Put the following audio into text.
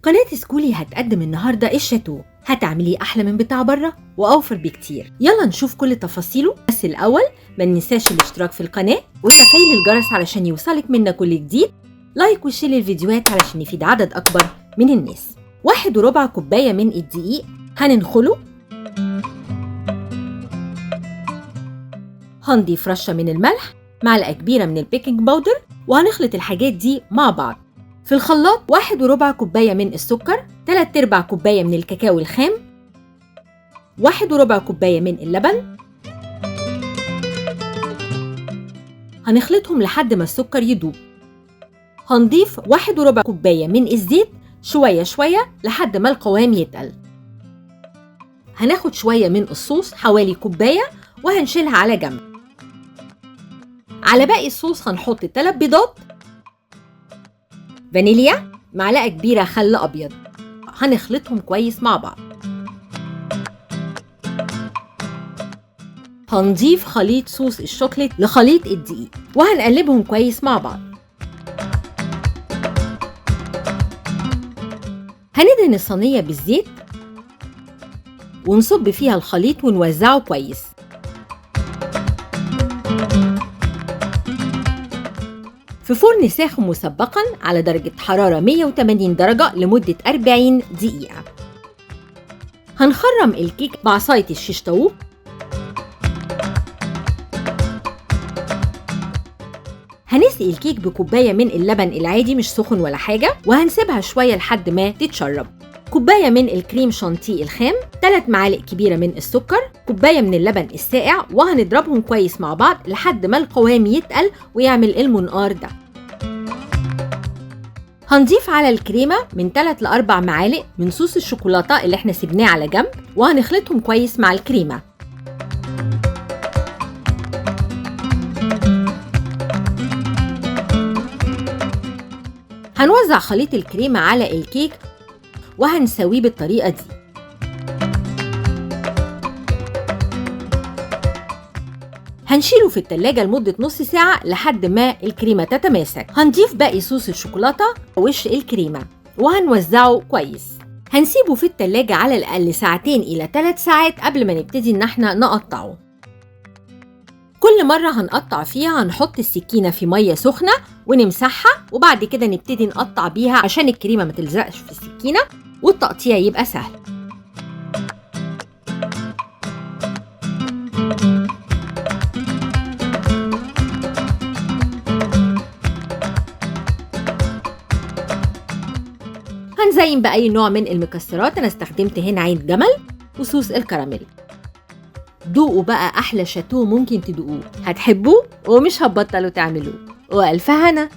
قناة سكولي هتقدم النهاردة الشاتو. هتعمليه أحلى من بتاع بره وأوفر بكتير. يلا نشوف كل تفاصيله، بس الأول ما ننساش الاشتراك في القناة وتفعيل الجرس علشان يوصلك منا كل جديد، لايك وشير للفيديوهات علشان يفيد عدد أكبر من الناس. 1.4 كوباية من الدقيق هننخله، هنضيف رشة من الملح، معلقة كبيرة من البيكنج باودر، وهنخلط الحاجات دي مع بعض. في الخلاط 1.4 كوباية من السكر، 3/4 كوباية من الكاكاو الخام، 1.4 كوباية من اللبن. هنخلطهم لحد ما السكر يدوب. هنضيف 1.4 كوباية من الزيت شوية شوية لحد ما القوام يتقل. هناخد شوية من الصوص حوالي كوباية وهنشيلها على جنب. على باقي الصوص هنحط 3 بيضات، فانيليا، معلقة كبيرة خل أبيض. هنخلطهم كويس مع بعض. هنضيف خليط صوص الشوكليت لخليط الدقيق وهنقلبهم كويس مع بعض. هندهن الصينية بالزيت ونصب فيها الخليط ونوزعه كويس. في فرن ساخن مسبقاً على درجة حرارة 180 درجة لمدة 40 دقيقة. هنخرم الكيك بعصاية الشيش طاووق. هنسقي الكيك بكوباية من اللبن العادي مش سخن ولا حاجة، وهنسيبها شوية لحد ما تتشرب. كوباية من الكريم شانتيه الخام، 3 معالق كبيرة من السكر، كوباية من اللبن الساقع، وهنضربهم كويس مع بعض لحد ما القوام يتقل ويعمل المنقار ده. هنضيف على الكريمة من 3 ل4 معالق من صوص الشوكولاتة اللي احنا سيبناه على جنب، وهنخلطهم كويس مع الكريمة. هنوزع خليط الكريمة على الكيك وهنسويه بالطريقة دي. هنشيله في التلاجة لمدة نص ساعة لحد ما الكريمة تتماسك. هنضيف باقي صوص الشوكولاتة ووش الكريمة وهنوزعه كويس. هنسيبه في التلاجة على الأقل 2 إلى 3 ساعات قبل ما نبتدي إن احنا نقطعه. كل مرة هنقطع فيها هنحط السكينة في مية سخنة ونمسحها، وبعد كده نبتدي نقطع بيها عشان الكريمة ما تلزقش في السكينة والتقطيع يبقى سهل. هنزين بأي نوع من المكسرات. أنا استخدمت هنا عين جمل وصوص الكراميل. دوقوا بقى أحلى شاتو ممكن تدوقوه، هتحبوه ومش هتبطلوا تعملوه. وألف هنا.